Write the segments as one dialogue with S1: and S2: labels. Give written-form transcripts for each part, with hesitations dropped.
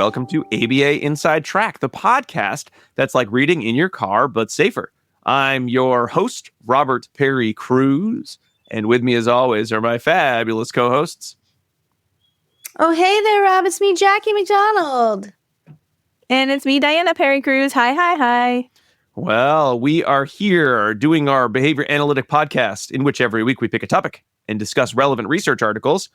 S1: welcome to ABA Inside Track, the podcast that's like reading in your car, but safer. I'm your host, Robert Perry Cruz, and with me as always are my fabulous co-hosts.
S2: Oh, hey there, Rob. It's me, Jackie McDonald.
S3: And it's me, Diana Perry Cruz. Hi.
S1: Well, we are here doing our behavior analytic podcast, in which every week we pick a topic and discuss relevant research articles,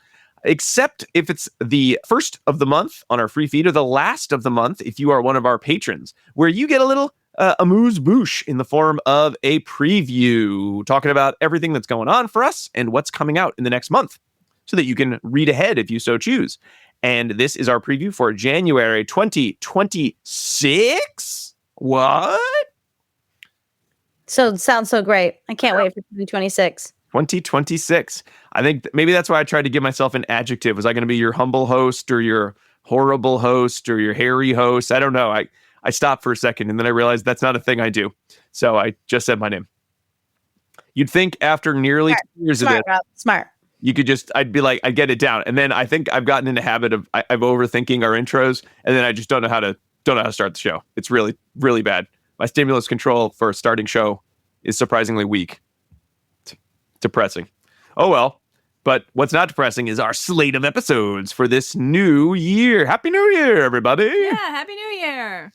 S1: except if it's the first of the month on our free feed or the last of the month if you are one of our patrons, where you get a little amuse-bouche in the form of a preview, talking about everything that's going on for us and what's coming out in the next month, so that you can read ahead if you so choose. And this is our preview for January 2026. What?
S2: So it sounds so great. I can't wait for 2026.
S1: 2026. I think maybe that's why I tried to give myself an adjective. Was I going to be your humble host or your horrible host or your hairy host? I don't know. I stopped for a second and then I realized that's not a thing I do. So I just said my name. You'd think after nearly 2 years of this,
S2: Rob. Smart.
S1: you could just, I'd get it down. And then I think I've gotten in the habit of overthinking our intros, and then I just don't know how to start the show. It's really, really bad. My stimulus control for a starting show is surprisingly weak. Depressing. Oh well. But what's not depressing is our slate of episodes for this new year. Happy New Year, everybody.
S3: Yeah, Happy New Year.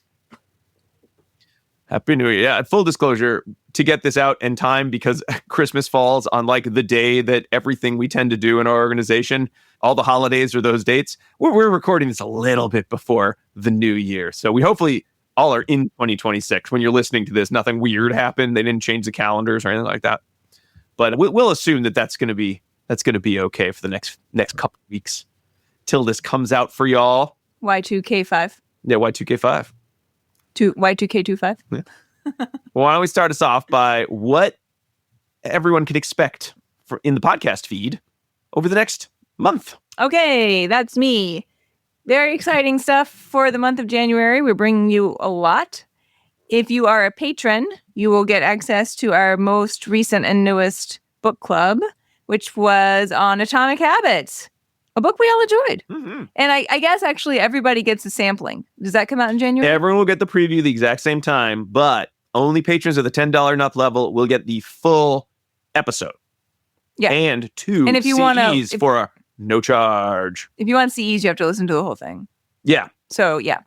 S1: Happy New Year. Yeah, full disclosure, to get this out in time, because Christmas falls on like the day that everything we tend to do in our organization, all the holidays are those dates. We're recording this a little bit before the new year. So we hopefully all are in 2026. When you're listening to this, nothing weird happened. They didn't change the calendars or anything like that. But we'll assume that that's going to be okay for the next couple of weeks till this comes out for y'all.
S3: Y2K5.
S1: Yeah, Y2K5.
S3: Y2K25.
S1: Yeah. Well, why don't we start us off by what everyone can expect in the podcast feed over the next month.
S3: Okay, that's me. Very exciting stuff for the month of January. We're bringing you a lot. If you are a patron, you will get access to our most recent and newest book club, which was on Atomic Habits, a book we all enjoyed. Mm-hmm. And I guess actually everybody gets a sampling. Does that come out in January?
S1: Everyone will get the preview the exact same time, but only patrons of the $10 and up level will get the full episode.
S3: Yeah.
S1: And two
S3: and if you
S1: CEs for no charge.
S3: If you want CEs, you have to listen to the whole thing.
S1: Yeah.
S3: So, yeah.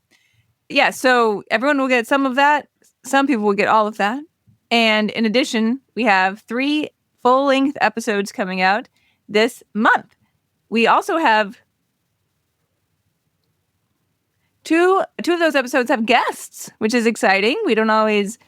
S3: Yeah, so everyone will get some of that. Some people will get all of that. And in addition, we have 3 full-length episodes coming out this month. We also have two of those episodes have guests, which is exciting. We don't always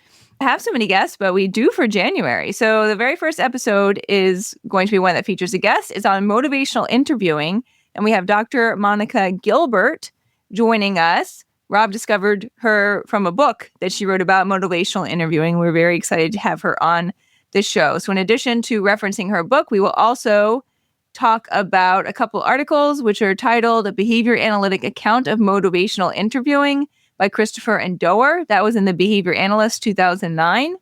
S3: have so many guests, but we do for January. So the very first episode is going to be one that features a guest. It's on motivational interviewing, and we have Dr. Monica Gilbert joining us. Rob discovered her from a book that she wrote about motivational interviewing. We're very excited to have her on the show. So in addition to referencing her book, we will also talk about a couple articles which are titled A Behavior Analytic Account of Motivational Interviewing by Christopher and Doer. That was in the Behavior Analyst 2009.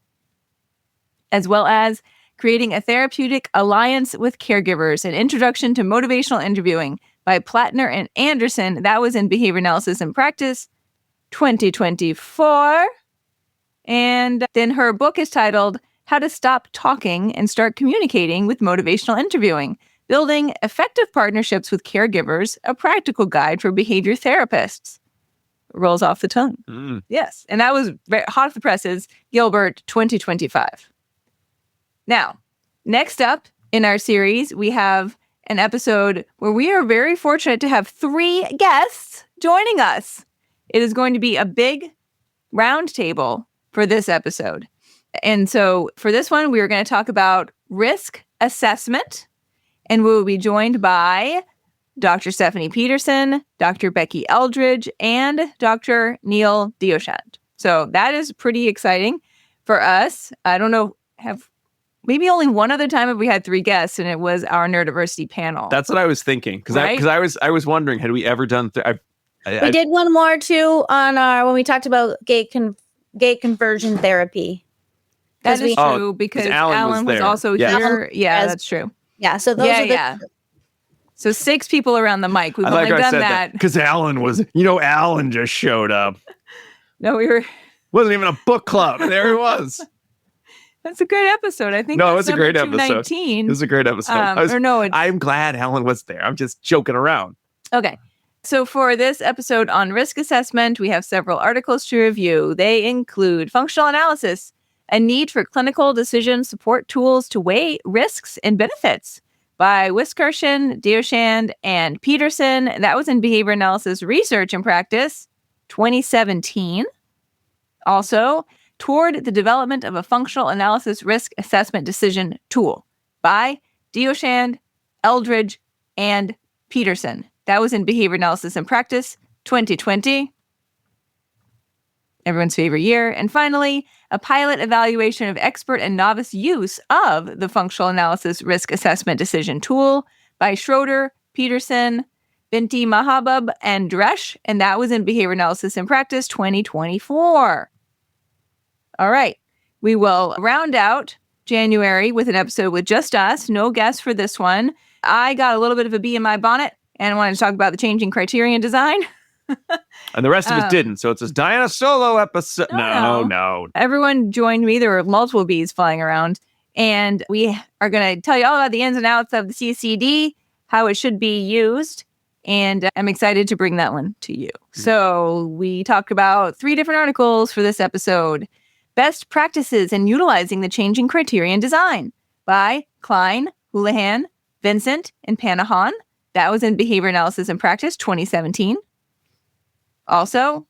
S3: As well as Creating a Therapeutic Alliance with Caregivers, an Introduction to Motivational Interviewing by Plattner and Anderson. That was in Behavior Analysis and Practice 2024. And then her book is titled How to Stop Talking and Start Communicating with Motivational Interviewing, Building Effective Partnerships with Caregivers, a Practical Guide for Behavior Therapists. Rolls off the tongue. Mm. Yes. And that was very hot off the presses, Gilbert 2025. Now, next up in our series, we have an episode where we are very fortunate to have 3 guests joining us. It is going to be a big round table for this episode. And so for this one, we are going to talk about risk assessment, and we will be joined by Dr. Stephanie Peterson, Dr. Becky Eldridge, and Dr. Neil Deochand. So that is pretty exciting for us. I don't know, maybe only one other time have we had 3 guests, and it was our neurodiversity panel.
S1: That's what I was thinking, because
S3: right?
S1: I was wondering, had we ever done?
S2: We did one more too on when we talked about gate conversion therapy.
S3: That is true because Alan was also here. Yeah, that's true.
S2: Yeah, so those are
S3: So 6 people around the mic. We've only done that.
S1: Because Alan Alan just showed up.
S3: No,
S1: Wasn't even a book club. And there he was.
S3: That's a great episode. I think
S1: No,
S3: that's
S1: it was a great episode.
S3: 219.
S1: It was a great episode. I'm glad Alan was there. I'm just joking around.
S3: Okay. So for this episode on risk assessment, we have several articles to review. They include functional analysis, a need for clinical decision support tools to weigh risks and benefits by Wiskarson, Deochand, and Peterson. That was in Behavior Analysis Research and Practice, 2017. Also, Toward the Development of a Functional Analysis Risk Assessment Decision Tool by Deochand, Eldridge, and Peterson. That was in Behavior Analysis and Practice, 2020. Everyone's favorite year. And finally, a pilot evaluation of expert and novice use of the Functional Analysis Risk Assessment Decision Tool by Schroeder, Peterson, Binti Mahabub, and Dresch. And that was in Behavior Analysis and Practice, 2024. All right. We will round out January with an episode with just us. No guests for this one. I got a little bit of a bee in my bonnet and wanted to talk about the changing criterion design.
S1: And the rest of us didn't. So it's a Diana solo episode. No.
S3: Everyone joined me. There were multiple bees flying around. And we are going to tell you all about the ins and outs of the CCD, how it should be used. And I'm excited to bring that one to you. So we talk about 3 different articles for this episode. Best Practices in Utilizing the Changing Criterion Design by Klein, Houlihan, Vincent, and Panahan. That was in Behavior Analysis and Practice, 2017. Also,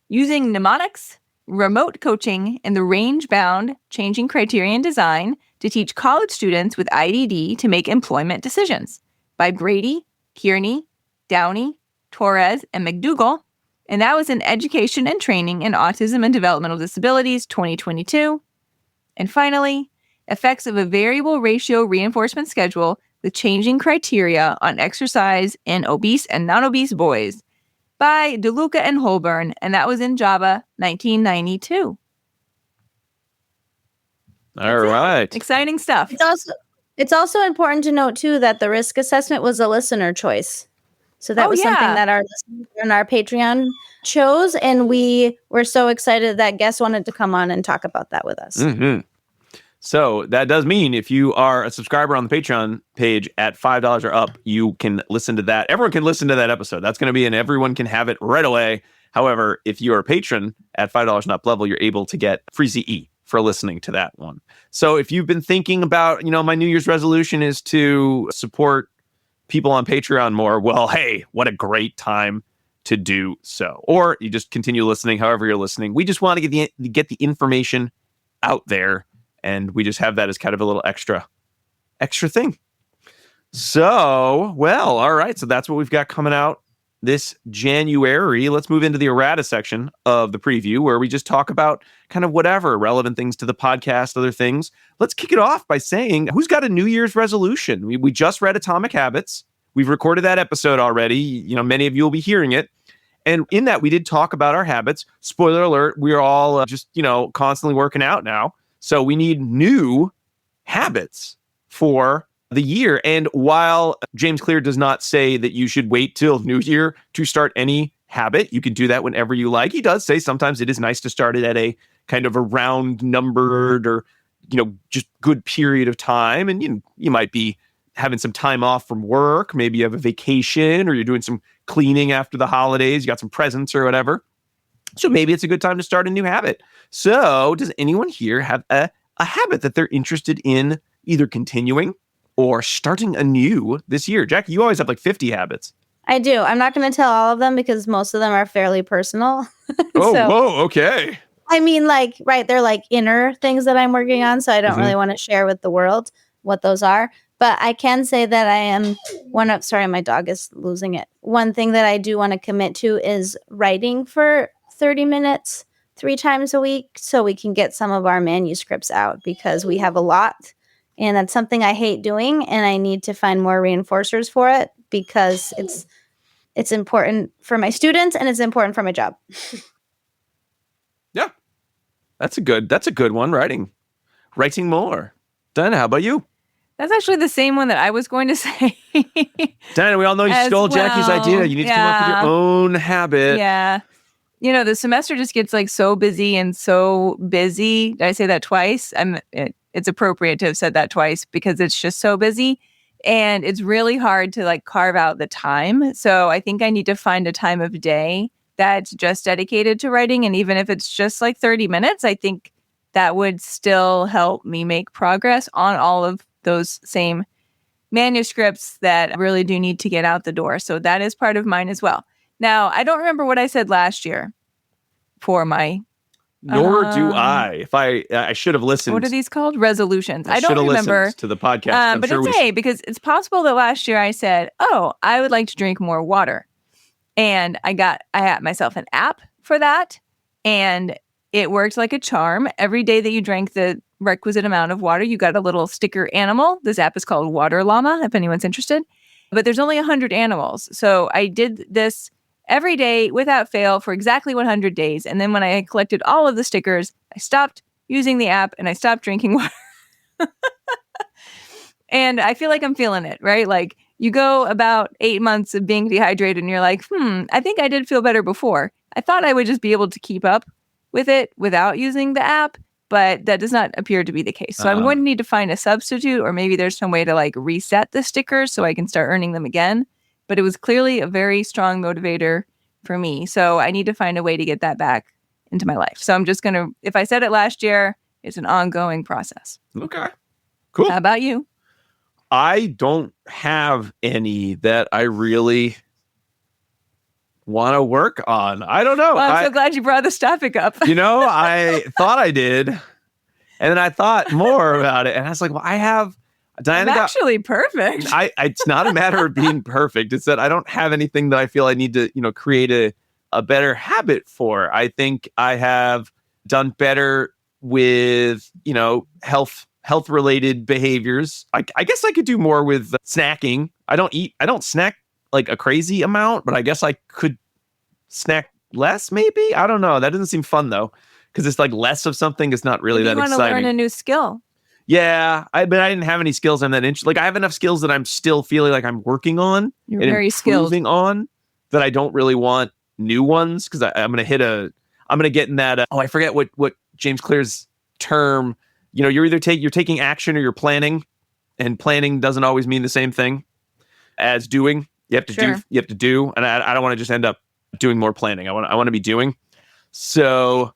S3: Using Mnemonics, Remote Coaching, and the Range-Bound Changing Criterion Design to Teach College Students with IDD to Make Employment Decisions by Brady, Kearney, Downey, Torres, and McDougall. And that was in Education and Training in Autism and Developmental Disabilities, 2022. And finally, Effects of a Variable Ratio Reinforcement Schedule with Changing Criteria on Exercise in Obese and Non-Obese Boys by DeLuca and Holborn, and that was in Java, 1992.
S1: All right.
S3: Exciting stuff.
S2: It's also important to note, too, that the risk assessment was a listener choice. So that was something that our listeners on our Patreon chose, and we were so excited that guests wanted to come on and talk about that with us.
S1: Mm-hmm. So that does mean if you are a subscriber on the Patreon page at $5 or up, you can listen to that. Everyone can listen to that episode. That's going to be, and everyone can have it right away. However, if you are a patron at $5 and up level, you're able to get free CE for listening to that one. So if you've been thinking about, my New Year's resolution is to support people on Patreon more, well, hey, what a great time to do so. Or you just continue listening however you're listening. We just want to get the information out there. And we just have that as kind of a little extra thing. So, well, all right. So that's what we've got coming out this January. Let's move into the errata section of the preview where we just talk about kind of whatever relevant things to the podcast, other things. Let's kick it off by saying, who's got a New Year's resolution? We just read Atomic Habits. We've recorded that episode already. Many of you will be hearing it. And in that, we did talk about our habits. Spoiler alert, we're all just, constantly working out now. So we need new habits for the year. And while James Clear does not say that you should wait till New Year to start any habit, you can do that whenever you like. He does say sometimes it is nice to start it at a kind of a round numbered or, just good period of time. And you might be having some time off from work. Maybe you have a vacation or you're doing some cleaning after the holidays. You got some presents or whatever. So maybe it's a good time to start a new habit. So does anyone here have a habit that they're interested in either continuing or starting anew this year? Jackie, you always have like 50 habits.
S2: I do. I'm not going to tell all of them because most of them are fairly personal.
S1: Whoa, okay.
S2: I mean, they're like inner things that I'm working on. So I don't really want to share with the world what those are. But I can say that I am sorry, my dog is losing it. One thing that I do want to commit to is writing for 30 minutes 3 times a week so we can get some of our manuscripts out because we have a lot and that's something I hate doing and I need to find more reinforcers for it because it's important for my students and it's important for my job.
S1: Yeah. That's a good one. Writing more. Diana, how about you?
S3: That's actually the same one that I was going to say.
S1: Diana, we all know you stole Jackie's idea. You need to come up with your own habit.
S3: Yeah. The semester just gets like so busy and so busy. Did I say that twice? It's appropriate to have said that twice because it's just so busy. And it's really hard to like carve out the time. So I think I need to find a time of day that's just dedicated to writing. And even if it's just like 30 minutes, I think that would still help me make progress on all of those same manuscripts that really do need to get out the door. So that is part of mine as well. Now, I don't remember what I said last year for my...
S1: Nor do I. If I should have listened.
S3: What are these called? Resolutions. I don't remember
S1: to the podcast.
S3: but it's A, because it's possible that last year I said, "Oh, I would like to drink more water," and I had myself an app for that, and it worked like a charm. Every day that you drank the requisite amount of water, you got a little sticker animal. This app is called Water Llama, if anyone's interested. But there's only 100 animals, so I did this every day without fail for exactly 100 days. And then when I had collected all of the stickers, I stopped using the app and I stopped drinking water. And I feel like I'm feeling it, right? Like you go about 8 months of being dehydrated and you're like, I think I did feel better before. I thought I would just be able to keep up with it without using the app, but that does not appear to be the case. So I'm going to need to find a substitute, or maybe there's some way to like reset the stickers so I can start earning them again. But it was clearly a very strong motivator for me. So I need to find a way to get that back into my life. So I'm just going to, if I said it last year, it's an ongoing process.
S1: Okay. Cool.
S3: How about you?
S1: I don't have any that I really want to work on. I don't know.
S3: Well, I'm so glad you brought this topic up.
S1: I thought I did. And then I thought more about it. And I was like, well, Diana
S3: I'm actually perfect.
S1: It's not a matter of being perfect. It's that I don't have anything that I feel I need to, create a better habit for. I think I have done better with, health related behaviors. I guess I could do more with snacking. I don't snack like a crazy amount, but I guess I could snack less maybe. I don't know. That doesn't seem fun though, because it's like less of something is not really that exciting.
S3: You want to learn a new skill.
S1: Yeah, but I didn't have any skills I'm that interested. Like I have enough skills that I'm still feeling like I'm working on.
S3: You're very skilled
S1: on that. I don't really want new ones because I'm gonna get in that. I forget what James Clear's term. You're either you're taking action or you're planning, and planning doesn't always mean the same thing as doing. You have to do. You have to do, and I don't want to just end up doing more planning. I want to be doing. So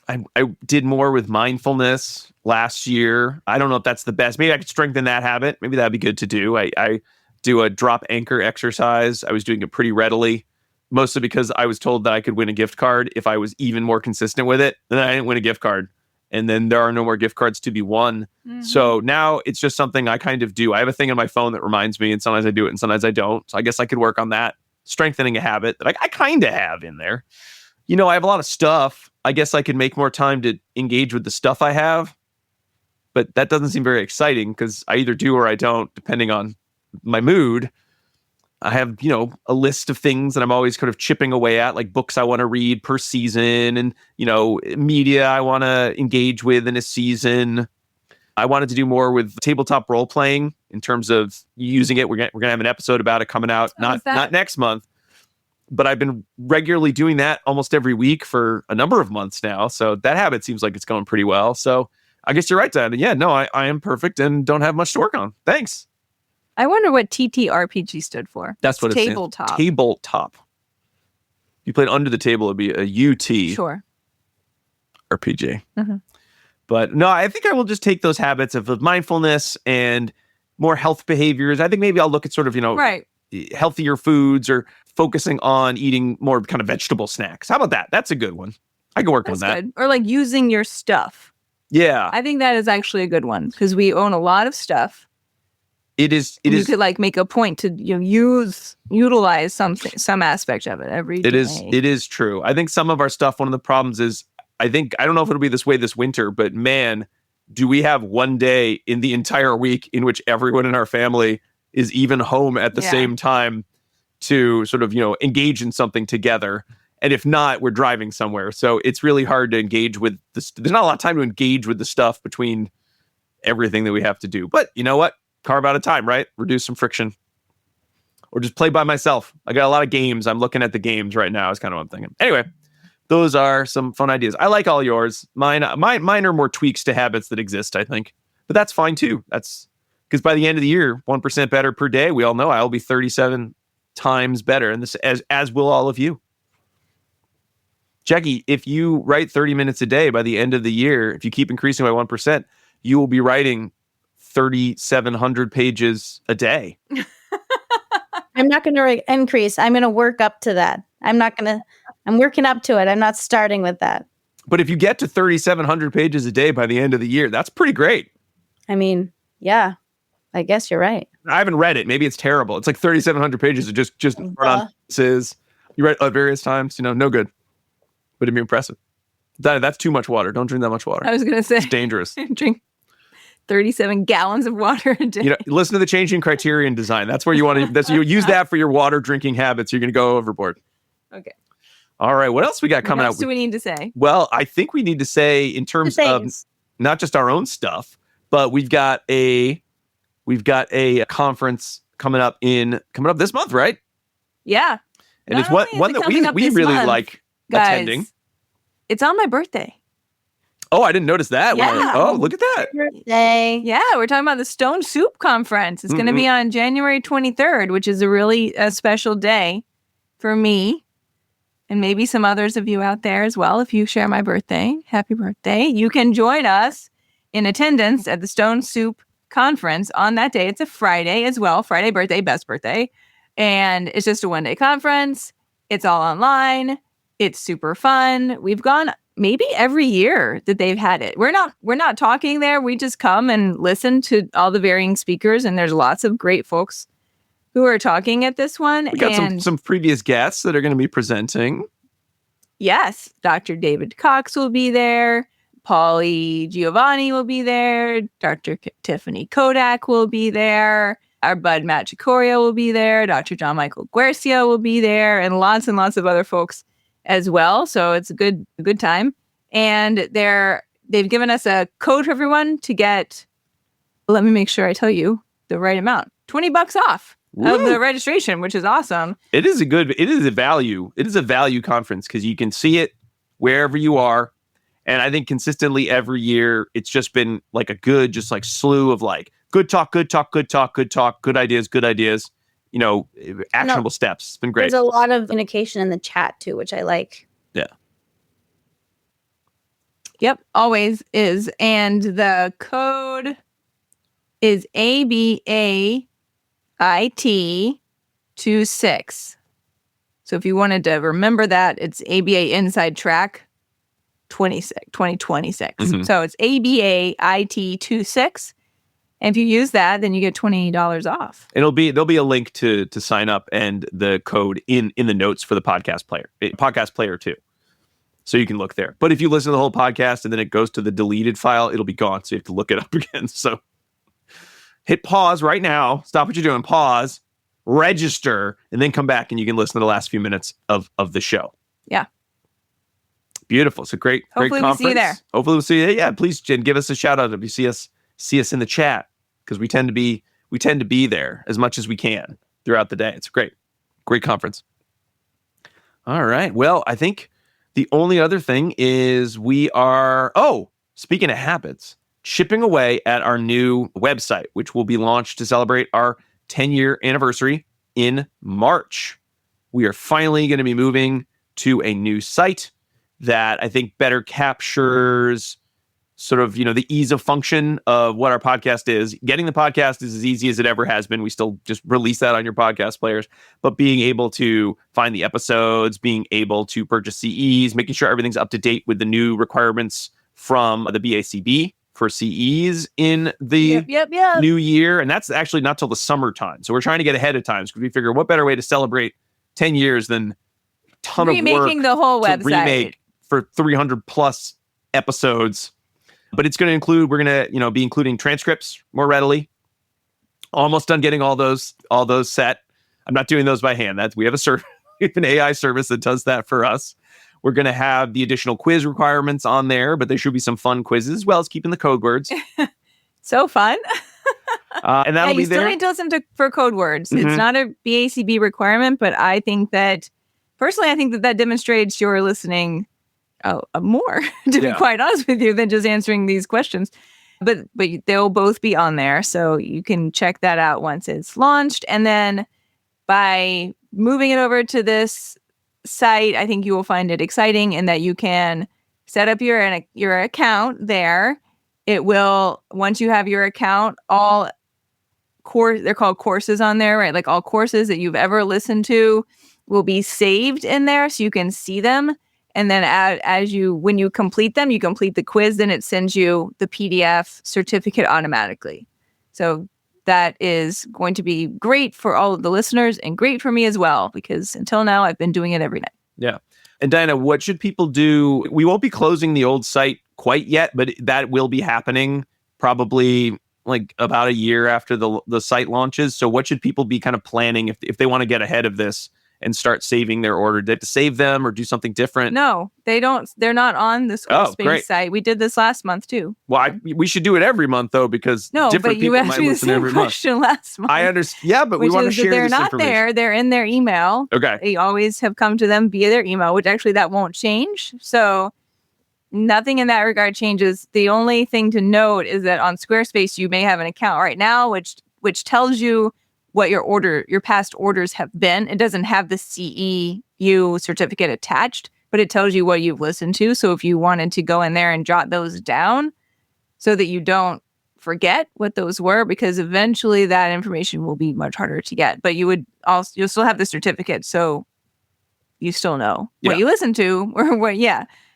S1: I did more with mindfulness last year. I don't know if that's the best. Maybe I could strengthen that habit. Maybe that'd be good to do. I do a drop anchor exercise. I was doing it pretty readily, mostly because I was told that I could win a gift card if I was even more consistent with it. Then I didn't win a gift card. And then there are no more gift cards to be won. Mm-hmm. So now it's just something I kind of do. I have a thing on my phone that reminds me, and sometimes I do it and sometimes I don't. So I guess I could work on that, strengthening a habit that I kind of have in there. I have a lot of stuff. I guess I could make more time to engage with the stuff I have. But that doesn't seem very exciting because I either do or I don't, depending on my mood. I have, a list of things that I'm always kind of chipping away at, like books I want to read per season and, media I want to engage with in a season. I wanted to do more with tabletop role playing in terms of using it. We're going to have an episode about it coming out, not next month. But I've been regularly doing that almost every week for a number of months now. So that habit seems like it's going pretty well. So I guess you're right, Dad. Yeah, no, I am perfect and don't have much to work on. Thanks.
S3: I wonder what TTRPG stood for.
S1: That's what it's
S3: tabletop.
S1: Tabletop. You played under the table, it'd be a UT.
S3: Sure.
S1: RPG. Mm-hmm. But no, I think I will just take those habits of mindfulness and more health behaviors. I think maybe I'll look at sort of,
S3: right.
S1: healthier foods or focusing on eating more kind of vegetable snacks. How about that? That's a good one. I can work on that. Good.
S3: Or like using your stuff.
S1: Yeah.
S3: I think that is actually a good one because we own a lot of stuff.
S1: It is.
S3: You could like make a point to utilize some aspect of it every day.
S1: It is true. I think some of our stuff, one of the problems is, I don't know if it'll be this way this winter, but man, do we have one day in the entire week in which everyone in our family is even home at the same time to sort of, engage in something together. And if not, we're driving somewhere. So it's really hard to engage with this. There's not a lot of time to engage with the stuff between everything that we have to do. But you know what? Carve out a time, right? Reduce some friction. Or just play by myself. I got a lot of games. I'm looking at the games right now. Is kind of what I'm thinking. Anyway, those are some fun ideas. I like all yours. Mine are more tweaks to habits that exist, I think. But that's fine too. That's because by the end of the year, 1% better per day, we all know I will be 37 times better. And this as will all of you. Jackie, if you write 30 minutes a day by the end of the year, if you keep increasing by 1%, you will be writing 3,700 pages a day.
S2: I'm not going to increase. I'm going to work up to that. I'm working up to it. I'm not starting with that.
S1: But if you get to 3,700 pages a day by the end of the year, that's pretty great.
S2: I mean, yeah, I guess you're right.
S1: I haven't read it. Maybe it's terrible. It's like 3,700 pages of just sentences. You write at various times, no good. But it'd be impressive. That's too much water. Don't drink that much water.
S3: I was going to say.
S1: It's dangerous.
S3: Drink 37 gallons of water a day.
S1: Listen to the changing criterion design. That's where you want to, you use that for your water drinking habits. You're going to go overboard.
S3: Okay.
S1: All right. What else we got coming out?
S3: What else do we need to say?
S1: Well, I think we need to say in terms of not just our own stuff, but we've got a conference coming up this month, right?
S3: Yeah.
S1: And it's one that we really like attending.
S3: It's on my birthday.
S1: Oh, I didn't notice that.
S3: Yeah.
S1: Look at that.
S2: Birthday.
S3: Yeah, we're talking about the Stone Soup Conference. It's going to be on January 23rd, which is a really special day for me and maybe some others of you out there as well. If you share my birthday, happy birthday. You can join us in attendance at the Stone Soup Conference on that day. It's a Friday as well. Friday birthday, best birthday. And it's just a one-day conference. It's all online. It's super fun. We've gone maybe every year that they've had it. We're not talking there. We just come and listen to all the varying speakers, and there's lots of great folks who are talking at this one.
S1: We got some previous guests that are going to be presenting.
S3: Yes, Dr. David Cox will be there. Paulie Giovanni will be there. Dr. Tiffany Kodak will be there. Our bud Matt Chicoria will be there. Dr. John Michael Guercia will be there, and lots of other folks as well. So it's a good time. And they've given us a code for everyone to get, let me make sure I tell you the right amount, $20 off of the registration, which is awesome. It is a value conference because you can see it wherever you are. And I think consistently every year, it's just been like a good, just like slew of like good talk, good ideas. Actionable steps. It's been great.
S2: There's a lot of communication in the chat too, which I like.
S1: Yeah.
S3: Yep, always is. And the code is ABAIT26. So if you wanted to remember that, it's ABA Inside Track 2026. Mm-hmm. So it's ABAIT26. And if you use that, then you get $20 off. There'll be a link to sign up and the code in the notes for the podcast player too. So you can look there. But if you listen to the whole podcast and then it goes to the deleted file, it'll be gone. So you have to look it up again. So hit pause right now. Stop what you're doing. Pause, register, and then come back and you can listen to the last few minutes of the show. Yeah. Beautiful. It's a great conference. Hopefully we'll see you there. Hopefully we'll see you. Yeah, please, Jen, give us a shout out if you see us in the chat, because we tend to be there as much as we can throughout the day. It's a great conference. All right. Well, I think the only other thing is we are, speaking of habits, chipping away at our new website, which will be launched to celebrate our 10-year anniversary in March. We are finally going to be moving to a new site that I think better captures sort of, the ease of function of what our podcast is. Getting the podcast is as easy as it ever has been. We still just release that on your podcast players, but being able to find the episodes, being able to purchase CEs, making sure everything's up to date with the new requirements from the BACB for CEs in the new year. And that's actually not till the summertime. So we're trying to get ahead of time because we figure what better way to celebrate 10 years than a ton of work remaking the whole website
S1: remake for 300 plus episodes. But it's going to include, we're going to, be including transcripts more readily. Almost done getting all those set. I'm not doing those by hand. We have an AI service that does that for us. We're going to have the additional quiz requirements on there, but there should be some fun quizzes as well as keeping the code words.
S3: So fun.
S1: And that'll be
S3: you still
S1: there.
S3: need to listen for code words.
S1: Mhm.
S3: It's not a BACB requirement, but I think that, personally, I think that demonstrates you're listening more, to be quite honest with you, than just answering these questions. But they'll both be on there, so you can check that out once it's launched. And then by moving it over to this site, I think you will find it exciting in that you can set up your account there. It will, once you have your account, they're called courses on there, right? Like all courses that you've ever listened to will be saved in there so you can see them. And then when you complete them, you complete the quiz, then it sends you the PDF certificate automatically. So that is going to be great for all of the listeners and great for me as well, because until now I've been doing it every night.
S1: Yeah. And Diana, what should people do? We won't be closing the old site quite yet, but that will be happening probably like about a year after the site launches. So what should people be kind of planning if they want to get ahead of this and start saving their order? Do they have to save them or do something different?
S3: No, they don't. They're not on the Squarespace site. We did this last month too.
S1: Well, we should do it every month though, because different people might listen every month.
S3: Question last month.
S1: I understand. Yeah, but we want to share this information.
S3: They're not there. They're in their email.
S1: Okay.
S3: They always have come to them via their email, which actually that won't change. So nothing in that regard changes. The only thing to note is that on Squarespace, you may have an account right now, which tells you what your past orders have been. It doesn't have the CEU certificate attached, but it tells you what you've listened to. So if you wanted to go in there and jot those down so that you don't forget what those were, because eventually that information will be much harder to get, but you'll still have the certificate. So you still know what you listened to or what,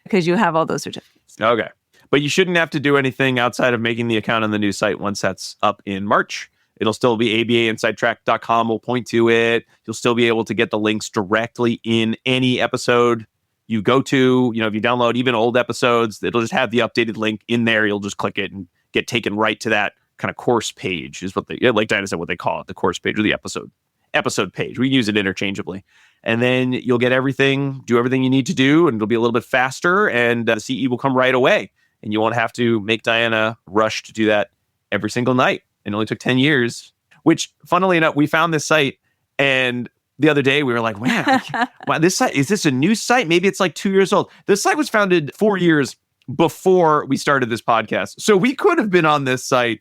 S3: because you have all those certificates.
S1: Okay. But you shouldn't have to do anything outside of making the account on the new site once that's up in March. It'll still be abainsidetrack.com will point to it. You'll still be able to get the links directly in any episode you go to. If you download even old episodes, it'll just have the updated link in there. You'll just click it and get taken right to that kind of course page is what like Diana said, what they call it, the course page or the episode page. We use it interchangeably. And then you'll get do everything you need to do, and it'll be a little bit faster, and the CE will come right away. And you won't have to make Diana rush to do that every single night. It only took 10 years, which, funnily enough, we found this site, and the other day we were like, man, wow, this site, is this a new site? Maybe it's like 2 years old. This site was founded 4 years before we started this podcast. So we could have been on this site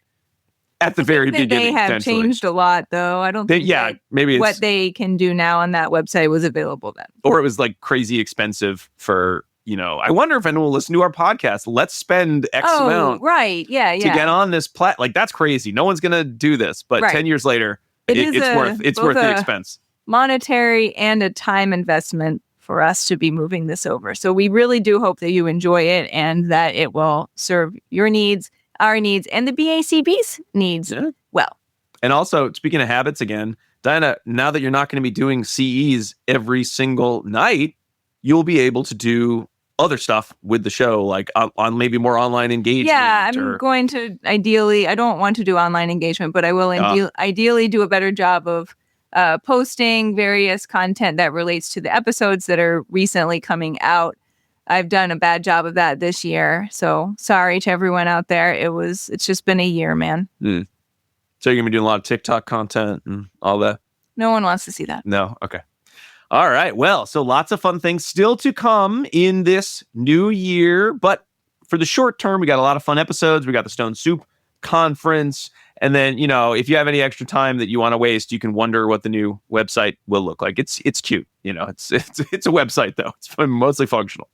S1: at the very beginning.
S3: They have changed a lot, though. I don't think
S1: maybe
S3: what they can do now on that website was available then.
S1: Or it was like crazy expensive for... I wonder if anyone will listen to our podcast. Let's spend X amount
S3: to
S1: get on this like that's crazy. No one's gonna do this, but 10 years later, it's worth the expense.
S3: Monetary and a time investment for us to be moving this over. So we really do hope that you enjoy it and that it will serve your needs, our needs, and the BACB's needs well.
S1: And also, speaking of habits again, Diana, now that you're not going to be doing CEs every single night, you'll be able to do other stuff with the show, like on maybe more online engagement.
S3: Yeah, I'm going to I don't want to do online engagement, but I will ideally do a better job of posting various content that relates to the episodes that are recently coming out. I've done a bad job of that this year. So sorry to everyone out there. It's just been a year, man.
S1: Mm. So you're going to be doing a lot of TikTok content and all that?
S3: No one wants to see that.
S1: No? Okay. All right. Well, so lots of fun things still to come in this new year. But for the short term, we got a lot of fun episodes. We got the Stone Soup Conference. And then, if you have any extra time that you want to waste, you can wonder what the new website will look like. It's cute. It's a website, though. It's mostly functional.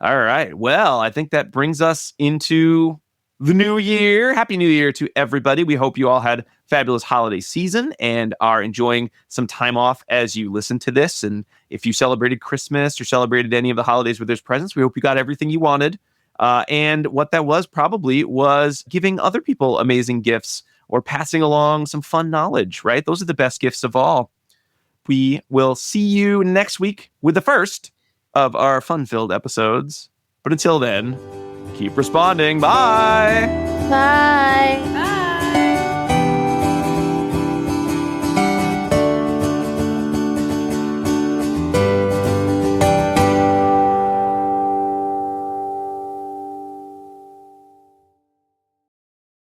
S1: All right. Well, I think that brings us into the new year. Happy New Year to everybody. We hope you all had fabulous holiday season and are enjoying some time off as you listen to this. And if you celebrated Christmas or celebrated any of the holidays with there's presents, we hope you got everything you wanted. And what that was probably was giving other people amazing gifts or passing along some fun knowledge, right? Those are the best gifts of all. We will see you next week with the first of our fun-filled episodes. But until then, keep responding. Bye.
S2: Bye.